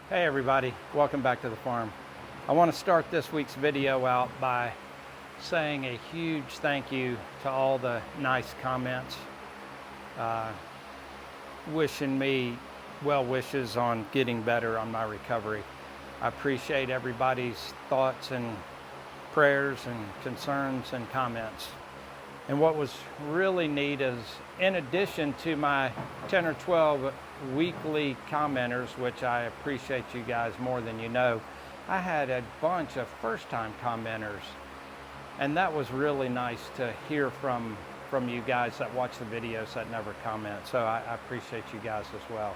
Hey everybody, welcome back to the farm. I want to start this week's video out by saying a huge thank you to all the nice comments, wishing me well wishes on getting better on my recovery. I appreciate everybody's thoughts and prayers and concerns and comments. And what was really neat is, in addition to my 10 or 12 weekly commenters, which I appreciate you guys more than you know, I had a bunch of first-time commenters. And that was really nice to hear from you guys that watch the videos that never comment. So I appreciate you guys as well.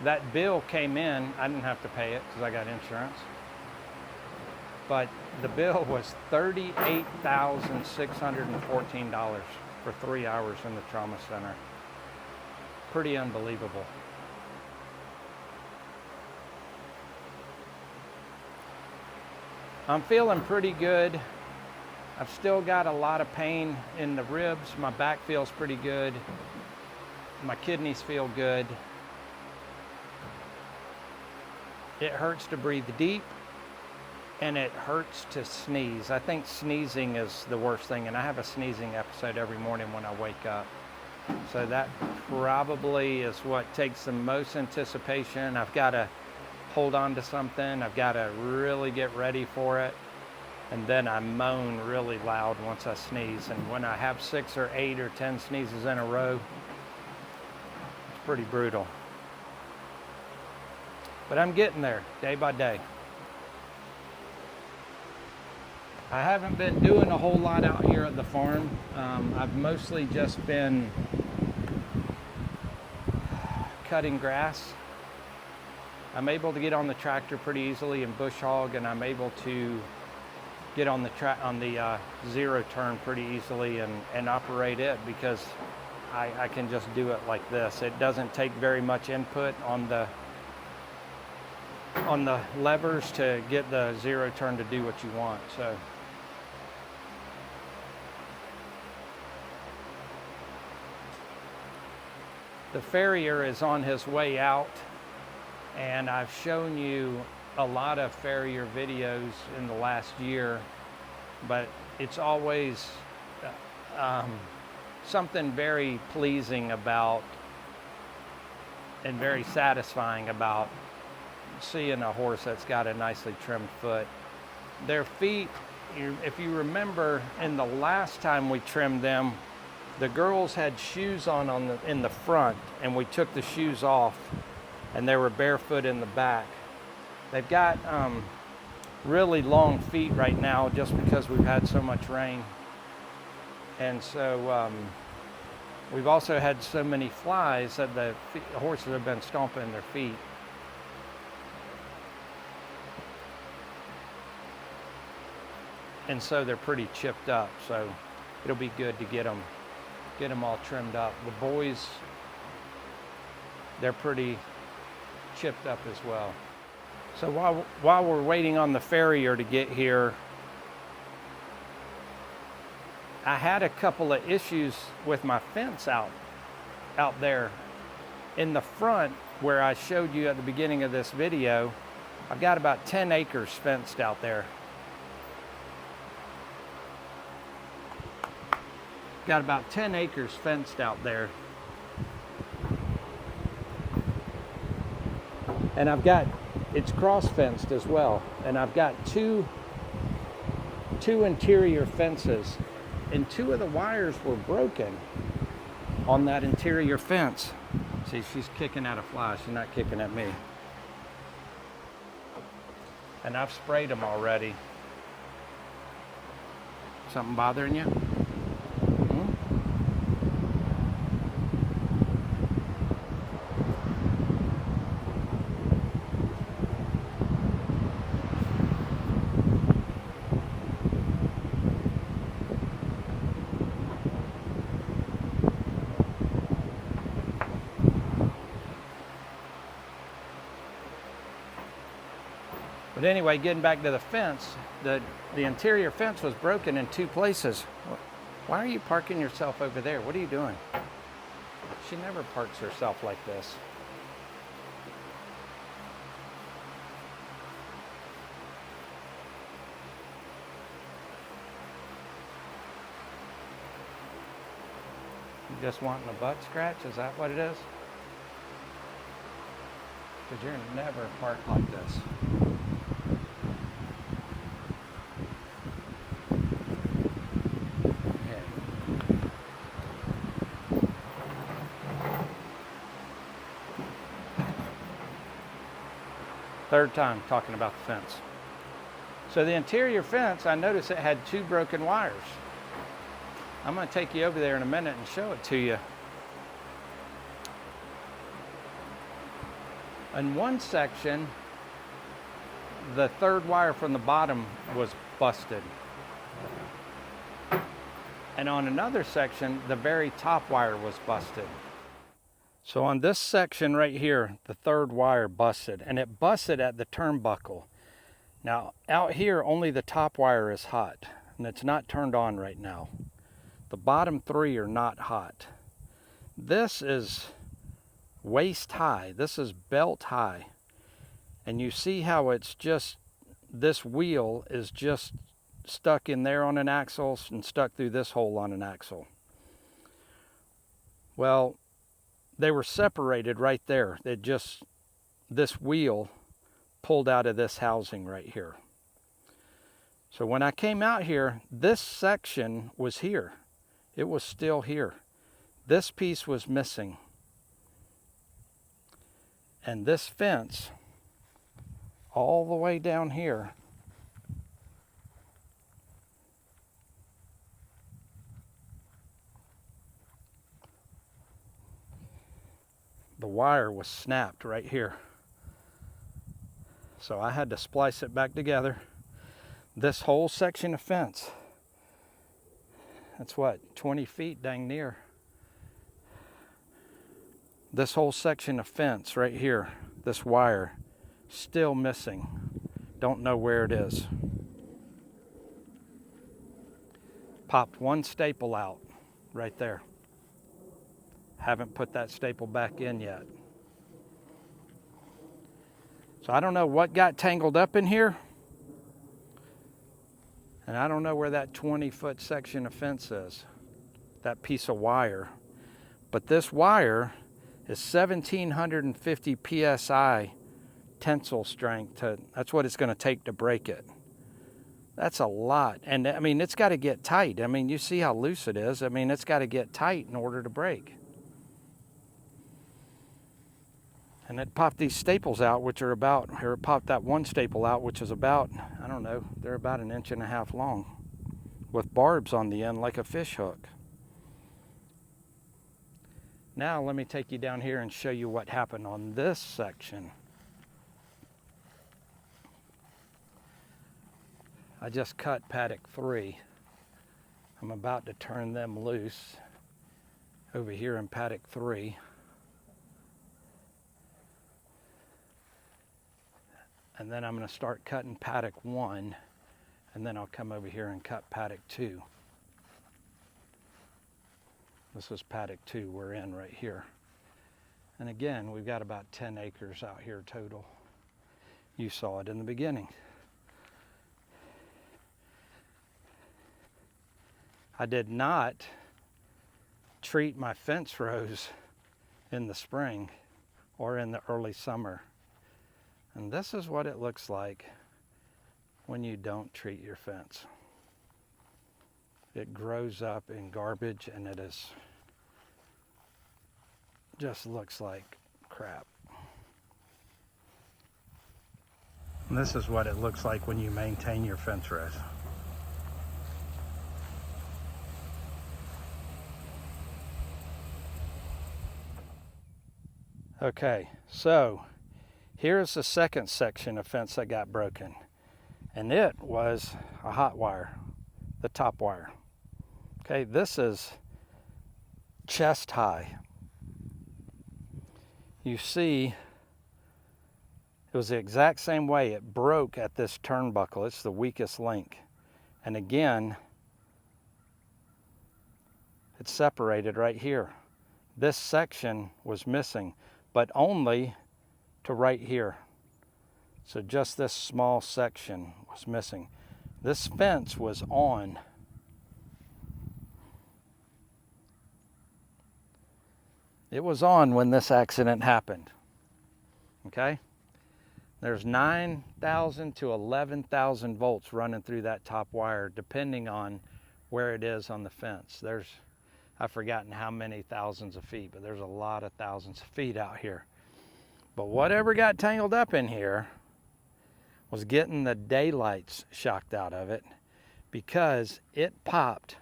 That bill came in, I didn't have to pay it because I got insurance. But the bill was $38,614 for 3 hours in the trauma center. Pretty unbelievable. I'm feeling pretty good. I've still got a lot of pain in the ribs. My back feels pretty good. My kidneys feel good. It hurts to breathe deep. And it hurts to sneeze. I think sneezing is the worst thing, and I have a sneezing episode every morning when I wake up. So that probably is what takes the most anticipation. I've got to hold on to something. I've got to really get ready for it. And then I moan really loud once I sneeze. And when I have 6 or 8 or 10 sneezes in a row, it's pretty brutal. But I'm getting there day by day. I haven't been doing a whole lot out here at the farm. I've mostly just been cutting grass. I'm able to get on the tractor pretty easily and bush hog, and I'm able to get on the zero turn pretty easily and operate it because I can just do it like this. It doesn't take very much input on the levers to get the zero turn to do what you want. So the Farrier is on his way out, and I've shown you a lot of Farrier videos in the last year, but it's always something very pleasing about and very satisfying about seeing a horse that's got a nicely trimmed foot. Their feet, if you remember, in the last time we trimmed them, the girls had shoes on in the front, and we took the shoes off, and they were barefoot in the back. They've got really long feet right now just because we've had so much rain. And so we've also had so many flies that the horses have been stomping their feet. And so they're pretty chipped up, so it'll be good to get them all trimmed up. The boys, they're pretty chipped up as well. So while we're waiting on the Farrier to get here, I had a couple of issues with my fence out there. In the front, where I showed you at the beginning of this video, I've got about 10 acres fenced out there. Got about 10 acres fenced out there. And it's cross fenced as well. And I've got two interior fences, and 2 of the wires were broken on that interior fence. See, she's kicking at a fly, she's not kicking at me. And I've sprayed them already. Something bothering you? But anyway, getting back to the fence, the interior fence was broken in 2 places. Why are you parking yourself over there? What are you doing? She never parks herself like this. You just wanting a butt scratch? Is that what it is? Because you're never parked like this. Third time talking about the fence. So the interior fence, I noticed it had 2 broken wires. I'm going to take you over there in a minute and show it to you. In one section, the 3rd wire from the bottom was busted. And on another section, the very top wire was busted. So on this section right here, the 3rd wire busted, and it busted at the turnbuckle. Now out here, only the top wire is hot, and it's not turned on right now. The bottom 3 are not hot. This is waist high. This is belt high. And you see how it's just, this wheel is just stuck in there on an axle and stuck through this hole on an axle. Well, they were separated right there. It just, this wheel pulled out of this housing right here. So when I came out here, this section was here. It was still here. This piece was missing. And this fence, all the way down here, the wire was snapped right here. So I had to splice it back together. This whole section of fence, that's what, 20 feet dang near. This whole section of fence right here, this wire, still missing. Don't know where it is. Popped 1 staple out right there. Haven't put that staple back in yet. So I don't know what got tangled up in here. And I don't know where that 20-foot section of fence is. That piece of wire. But this wire is 1,750 PSI tensile strength. That's what it's going to take to break it. That's a lot. And I mean, it's got to get tight. I mean, you see how loose it is. I mean, it's got to get tight in order to break. And it popped these staples out, which are about, or it popped that 1 staple out, which is about, I don't know, they're about 1.5 inches long with barbs on the end like a fish hook. Now let me take you down here and show you what happened on this section. I just cut Paddock 3. I'm about to turn them loose over here in Paddock 3. And then I'm going to start cutting Paddock 1, and then I'll come over here and cut Paddock 2. This is Paddock 2 we're in right here. And again, we've got about 10 acres out here total. You saw it in the beginning. I did not treat my fence rows in the spring or in the early summer. And this is what it looks like when you don't treat your fence. It grows up in garbage, and it is just looks like crap. And this is what it looks like when you maintain your fence rows. Okay, so here's the second section of fence that got broken. And it was a hot wire, the top wire. Okay, this is chest high. You see, it was the exact same way. It broke at this turnbuckle. It's the weakest link. And again, it's separated right here. This section was missing, but only to right here. So just this small section was missing. This fence was on. It was on when this accident happened. Okay? There's 9,000 to 11,000 volts running through that top wire, depending on where it is on the fence. I've forgotten how many thousands of feet, but there's a lot of thousands of feet out here. But whatever got tangled up in here was getting the daylights shocked out of it, because it popped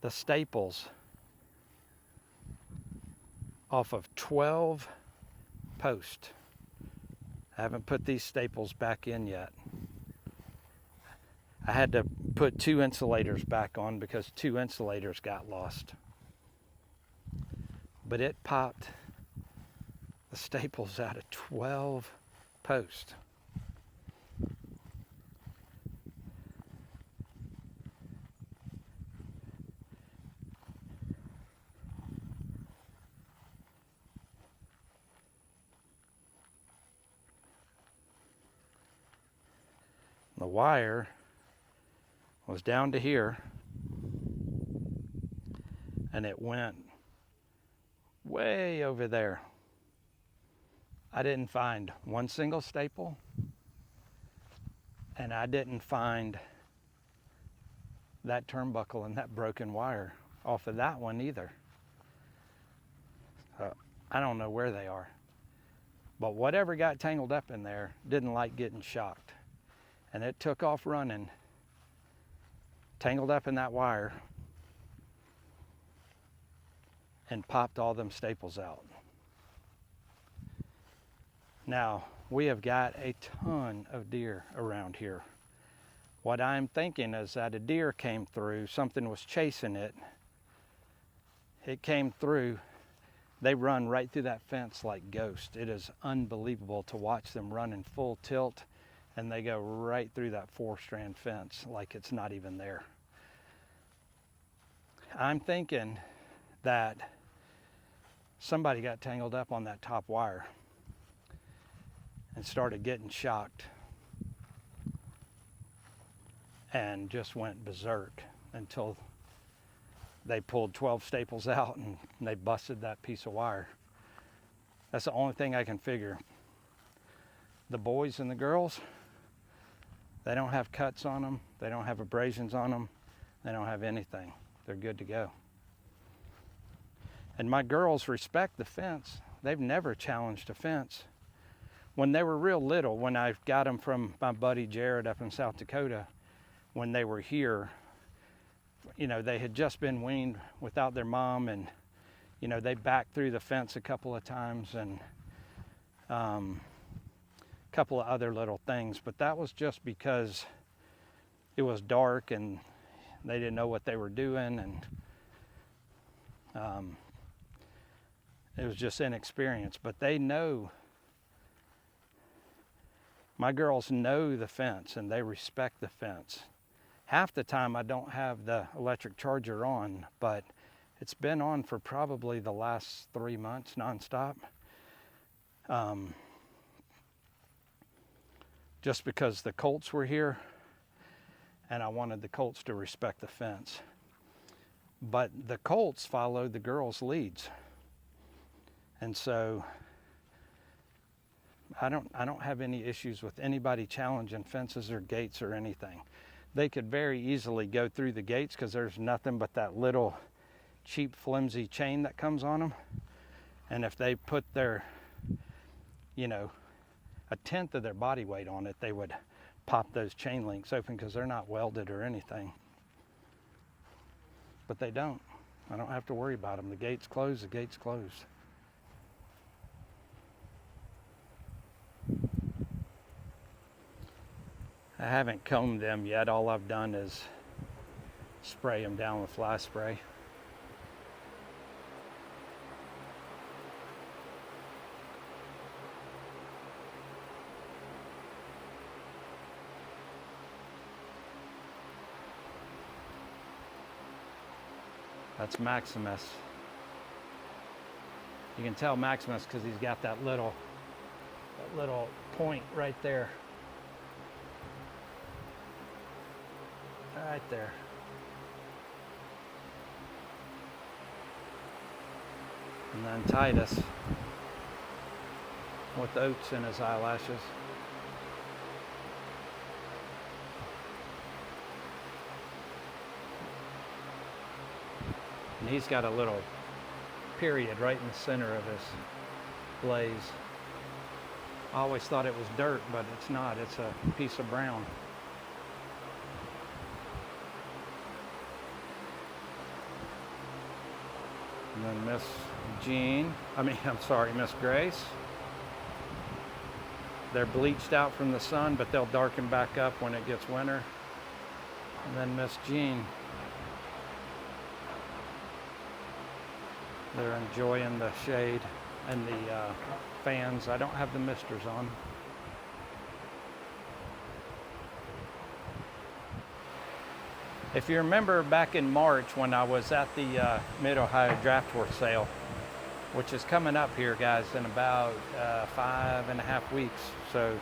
the staples off of 12 posts. I haven't put these staples back in yet. I had to put 2 insulators back on because 2 insulators got lost. But it popped the staples out of 12 posts. The wire was down to here, and it went way over there. I didn't find one single staple, and I didn't find that turnbuckle and that broken wire off of that one either. I don't know where they are, but whatever got tangled up in there didn't like getting shocked. And it took off running, tangled up in that wire, and popped all them staples out. Now, we have got a ton of deer around here. What I'm thinking is that a deer came through, something was chasing it. It came through, they run right through that fence like ghosts. It is unbelievable to watch them run in full tilt, and they go right through that 4-strand fence like it's not even there. I'm thinking that somebody got tangled up on that top wire and started getting shocked and just went berserk until they pulled 12 staples out and they busted that piece of wire. That's the only thing I can figure. The boys and the girls, they don't have cuts on them. They don't have abrasions on them. They don't have anything. They're good to go. And my girls respect the fence. They've never challenged a fence. When they were real little, when I got them from my buddy Jared up in South Dakota, when they were here, you know, they had just been weaned without their mom, and, you know, they backed through the fence a couple of times, and couple of other little things, but that was just because it was dark and they didn't know what they were doing, and it was just inexperience. But they know, my girls know the fence and they respect the fence. Half the time I don't have the electric charger on, but it's been on for probably the last 3 months nonstop. Just because the colts were here and I wanted the colts to respect the fence. But the colts followed the girls' leads. And so I don't have any issues with anybody challenging fences or gates or anything. They could very easily go through the gates because there's nothing but that little cheap flimsy chain that comes on them. And if they put their, you know, a tenth of their body weight on it, they would pop those chain links open because they're not welded or anything. But they don't. I don't have to worry about them. The gate's closed, the gate's closed. I haven't combed them yet. All I've done is spray them down with fly spray. That's Maximus. You can tell Maximus because he's got that little point right there. Right there. And then Titus with oats in his eyelashes. And he's got a little period right in the center of his blaze. I always thought it was dirt, but it's not. It's a piece of brown. And then Miss Grace. They're bleached out from the sun, but they'll darken back up when it gets winter. And then Miss Jean. They're enjoying the shade and the fans. I don't have the misters on. If you remember back in March when I was at the Mid-Ohio Draft Horse Sale, which is coming up here, guys, in about 5.5 weeks. So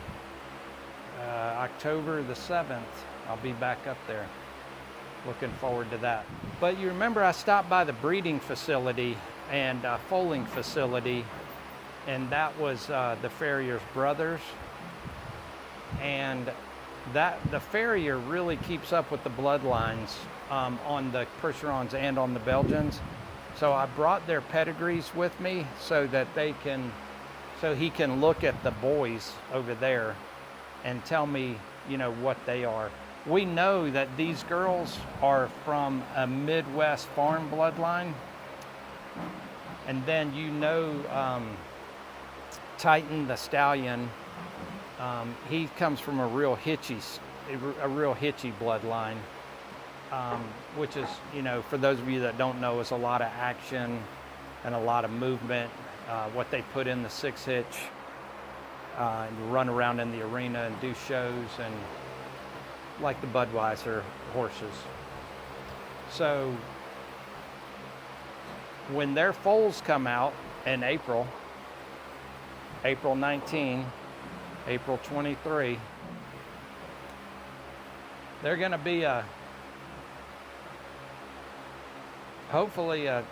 October the 7th, I'll be back up there. Looking forward to that. But you remember I stopped by the breeding facility and foaling facility, and that was the Farrier's brothers. And the Farrier really keeps up with the bloodlines on the Percherons and on the Belgians. So I brought their pedigrees with me so that he can look at the boys over there and tell me, what they are. We know that these girls are from a Midwest farm bloodline. And then Titan the stallion, he comes from a real hitchy bloodline, which is, for those of you that don't know, is a lot of action and a lot of movement. What they put in the 6-hitch, and run around in the arena and do shows, and like the Budweiser horses. So when their foals come out in April 19, April 23, they're going to be hopefully a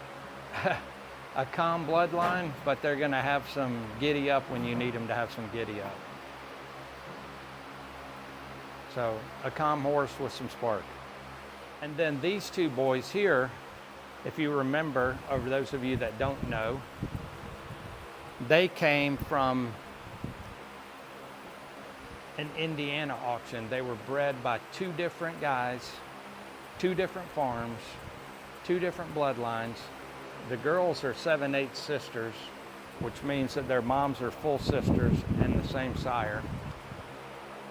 calm bloodline, but they're going to have some giddy up when you need them to have some giddy up. So a calm horse with some spark. And then these two boys here, if you remember, over those of you that don't know, they came from an Indiana auction. They were bred by two different guys, two different farms, two different bloodlines. The girls are 7/8 sisters, which means that their moms are full sisters and the same sire.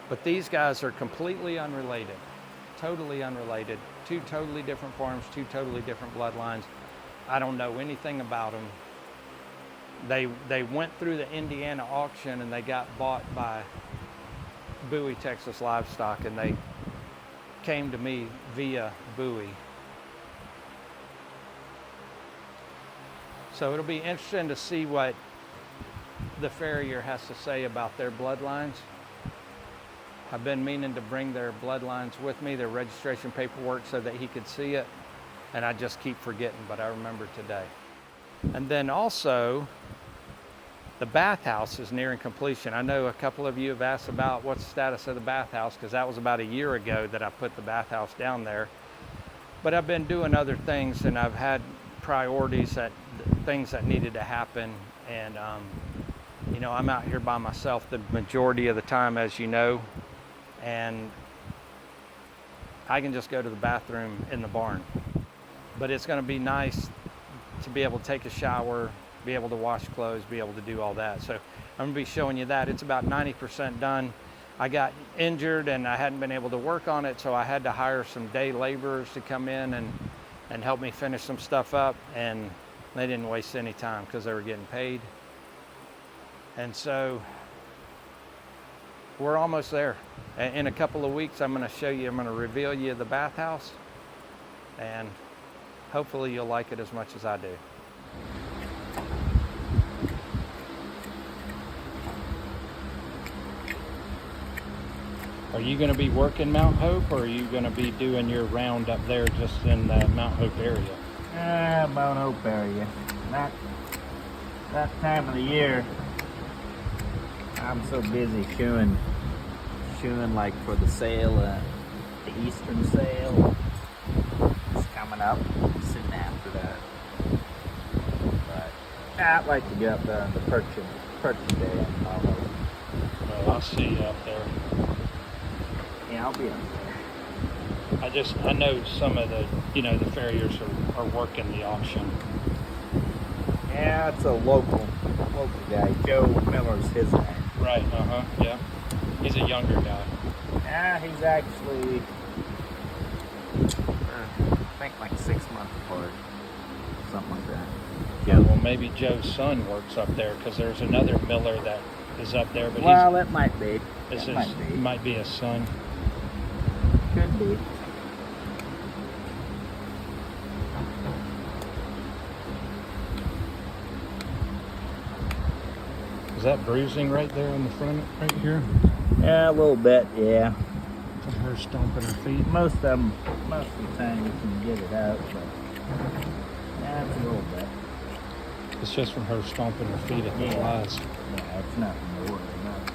But these guys are completely unrelated, totally unrelated. Two totally different farms, two totally different bloodlines. I don't know anything about them. They went through the Indiana auction and they got bought by Bowie, Texas Livestock, and they came to me via Bowie. So it'll be interesting to see what the Farrier has to say about their bloodlines. I've been meaning to bring their bloodlines with me, their registration paperwork, so that he could see it, and I just keep forgetting, but I remember today. And then also, the bathhouse is nearing completion. I know a couple of you have asked about what's the status of the bathhouse, because that was about a year ago that I put the bathhouse down there. But I've been doing other things, and I've had priorities, things that needed to happen, and I'm out here by myself the majority of the time, as you know, and I can just go to the bathroom in the barn. But it's going to be nice to be able to take a shower, be able to wash clothes, be able to do all that. So I'm going to be showing you that. It's about 90% done. I got injured and I hadn't been able to work on it, so I had to hire some day laborers to come in and help me finish some stuff up, and they didn't waste any time because they were getting paid. And so we're almost there. In a couple of weeks, I'm going to reveal you the bathhouse, and hopefully you'll like it as much as I do. Are you going to be working Mount Hope, or are you going to be doing your round up there just in the Mount Hope area? Mount Hope area. that time of the year, I'm so busy shoeing like for the sale, the Eastern sale. It's coming up soon after that. But I'd like to get up there on the purchase day. Well, I'll see you up there. Yeah, I'll be up there. I know some of the, the farriers are working the auction. Yeah, it's a local guy. Joe Miller's his name. Right, yeah. He's a younger guy. Yeah, he's actually, I think like 6 months apart. Something like that. Yeah. Well, maybe Joe's son works up there, because there's another Miller that is up there. But it might be. Might be his son. Could be. Is that bruising right there on the front, right here? Yeah, a little bit, yeah. From her stomping her feet? Most of the time you can get it out, but yeah, it's a little bit. It's just from her stomping her feet at the flies. Yeah, it's nothing to worry about.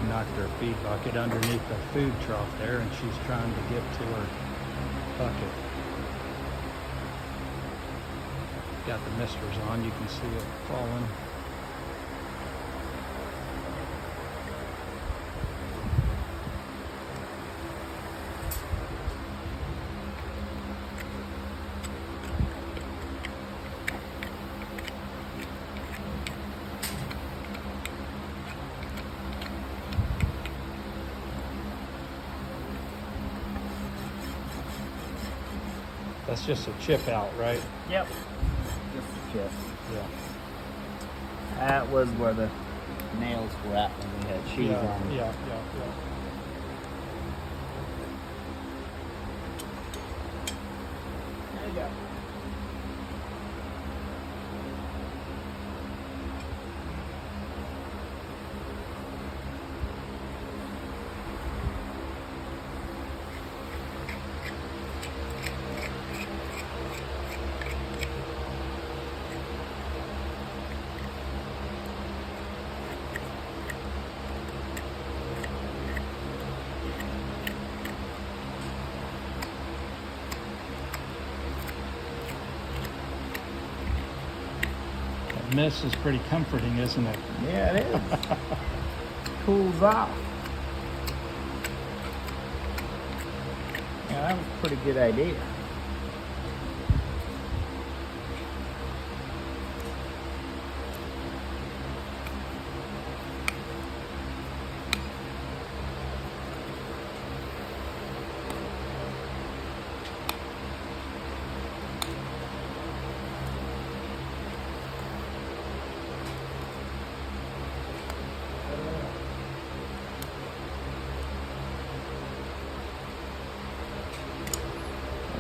Knocked her feed bucket underneath the food trough there, and she's trying to get to her bucket. Got the misters on, you can see it falling. That's just a chip out, right? Yep. Just a chip. Yeah. That was where the nails were at when we had cheese on them. Yeah. There you go. Mist is pretty comforting, isn't it? Yeah, it is. Cools off. Yeah, that was a pretty good idea.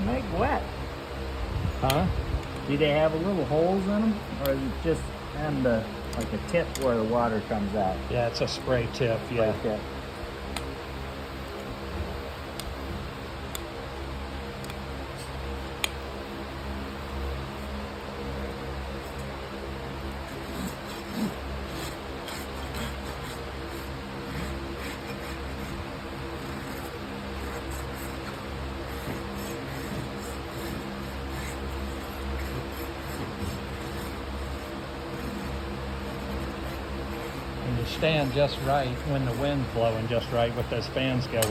Make wet. Huh? Do they have a little holes in them, or is it just on the like a tip where the water comes out? Yeah, it's a spray tip. Yeah. Spray tip. And you stand just right when the wind's blowing just right with those fans going.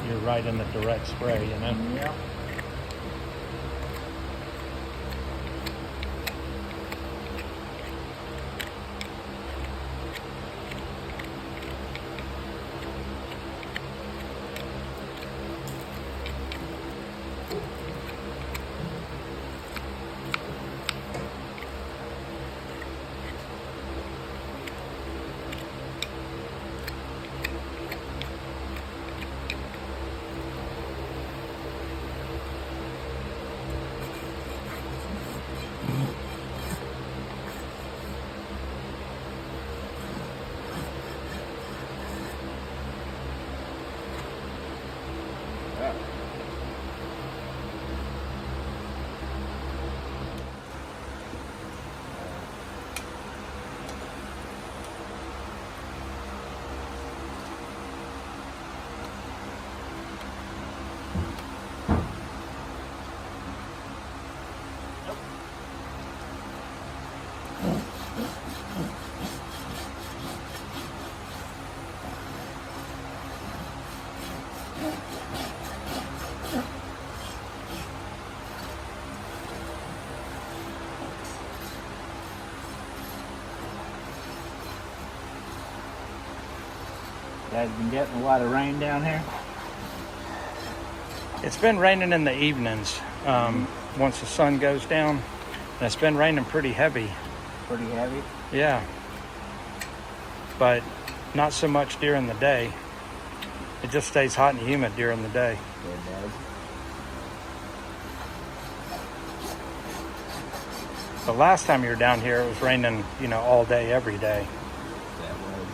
You're right in the direct spray, you know? Yep. You guys been getting a lot of rain down here? It's been raining in the evenings once the sun goes down. And it's been raining pretty heavy. Pretty heavy? Yeah. But not so much during the day. It just stays hot and humid during the day. Yeah, it does. The last time you were down here, it was raining, all day, every day. That was.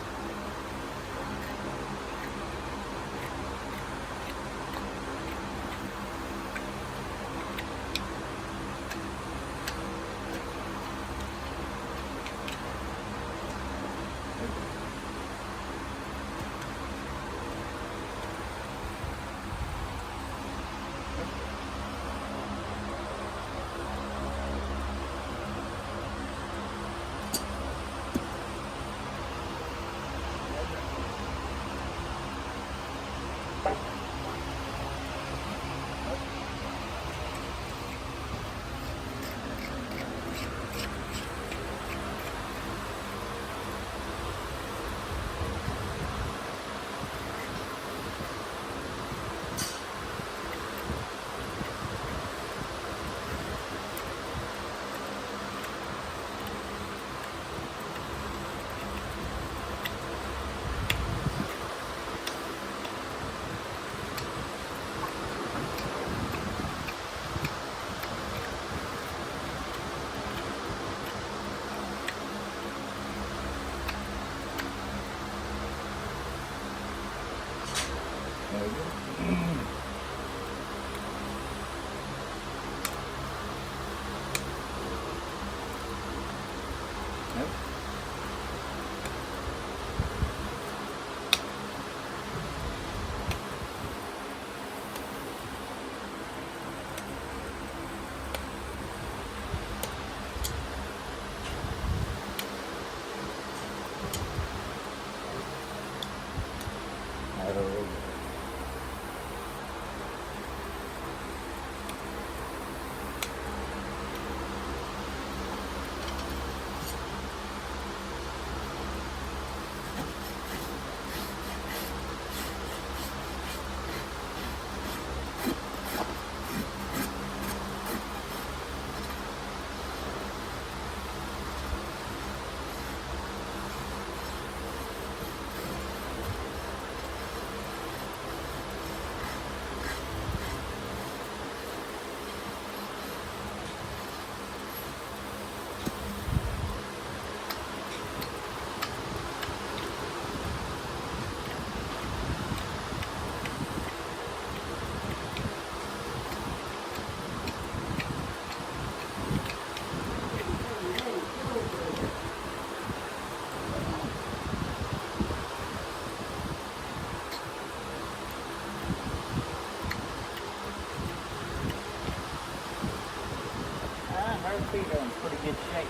Her feet are in pretty good shape.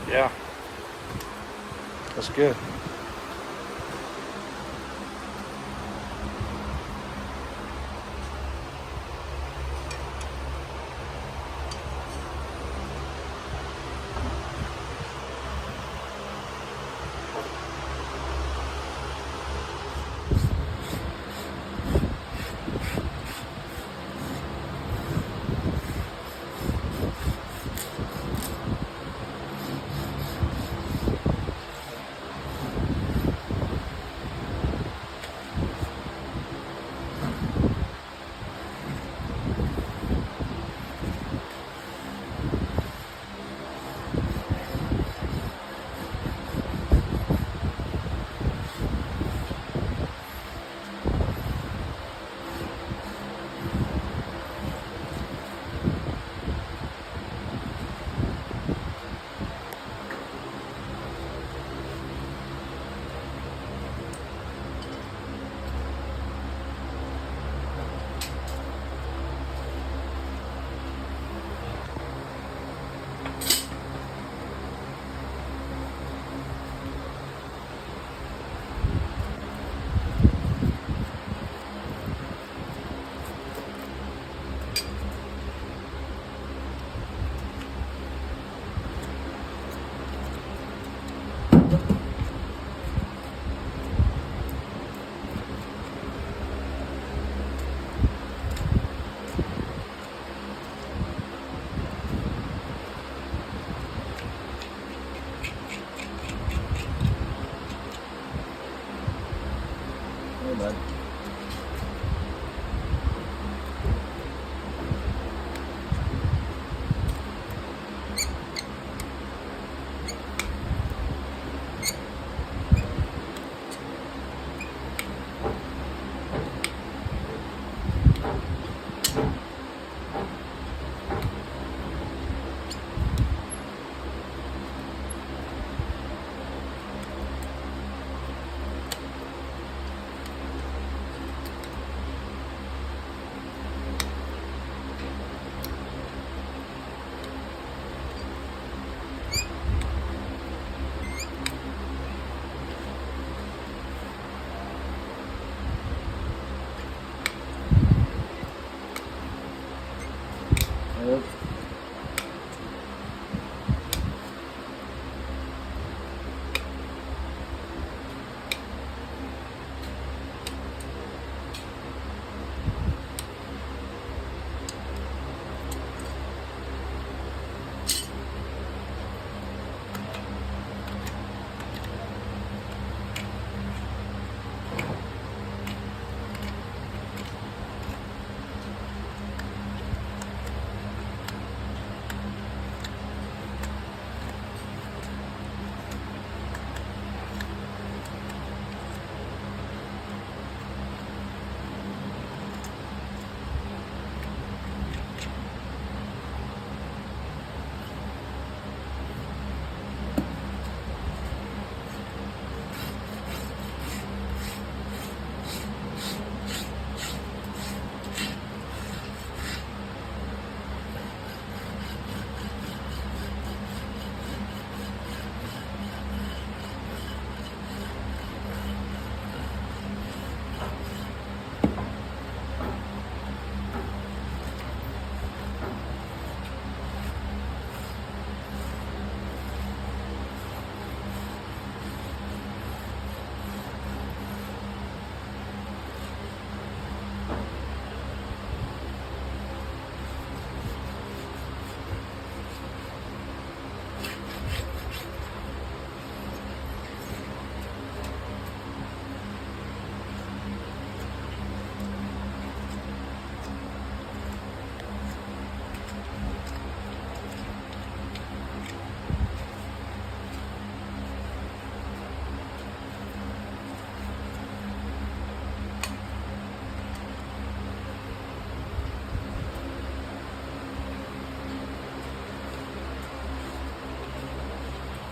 Yeah. That's good. Yep.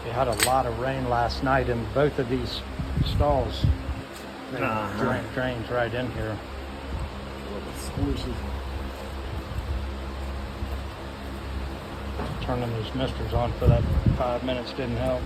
We had a lot of rain last night in both of these stalls. They drains right in here. A little squishy. Turning those misters on for that 5 minutes didn't help.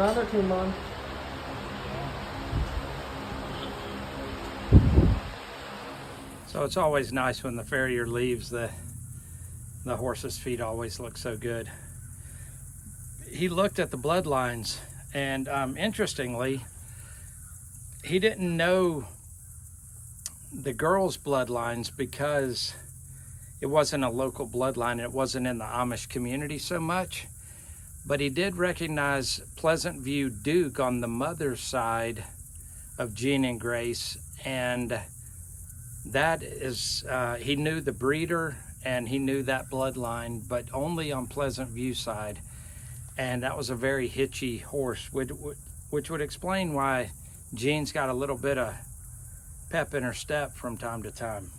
another 2 months. So it's always nice when the farrier leaves, the horse's feet always look so good. He looked at the bloodlines, and interestingly, he didn't know the girls' bloodlines because it wasn't a local bloodline. It wasn't in the Amish community so much, but he did recognize Pleasant View Duke on the mother's side of Jean and Grace, and that is, he knew the breeder and he knew that bloodline, but only on Pleasant View side. And that was a very hitchy horse, which would explain why Jean's got a little bit of pep in her step from time to time.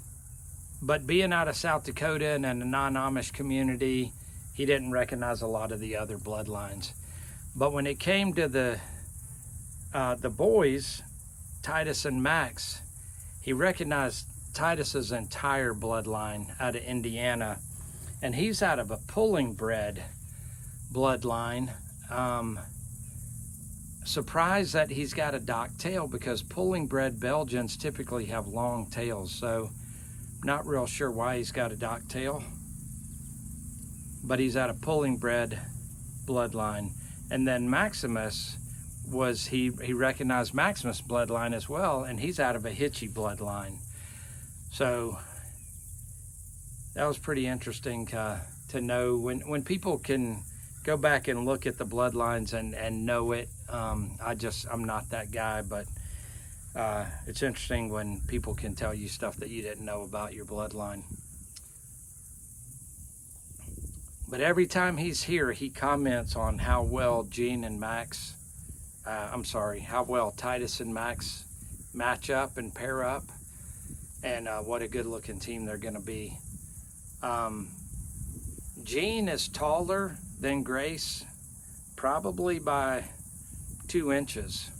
But being out of South Dakota and in a non-Amish community, he didn't recognize a lot of the other bloodlines. But when it came to the boys, Titus and Max, he recognized Titus's entire bloodline out of Indiana, and he's out of a pulling bred bloodline. Surprised that he's got a dock tail, because pulling bred Belgians typically have long tails, so not real sure why he's got a dock tail, but he's out of pulling bred bloodline. And then Maximus was, he recognized Maximus bloodline as well, and he's out of a hitchy bloodline. So that was pretty interesting to know when people can go back and look at the bloodlines and know it. I'm not that guy, but it's interesting when people can tell you stuff that you didn't know about your bloodline. But every time he's here, he comments on how well Jean and Max, how well Titus and Max match up and pair up, and what a good looking team they're gonna be. Jean is taller than Grace, probably by 2 inches.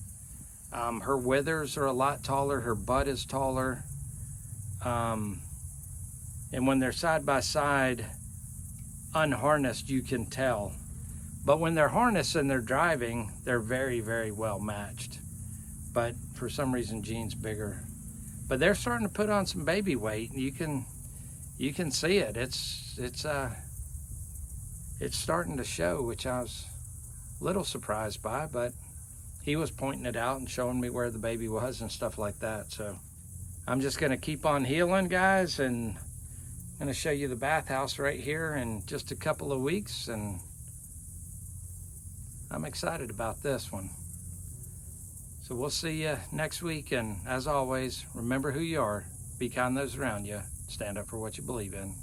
Her withers are a lot taller, her butt is taller, and when they're side by side, unharnessed, you can tell. But when they're harnessed and they're driving, they're very, very well matched. But for some reason, Jean's bigger. But they're starting to put on some baby weight. You can see it. It's starting to show, which I was a little surprised by, but he was pointing it out and showing me where the baby was and stuff like that. So I'm just gonna keep on healing, guys, and I'm gonna show you the bathhouse right here in just a couple of weeks, and I'm excited about this one. So we'll see you next week, and as always, remember who you are, be kind to those around you, stand up for what you believe in.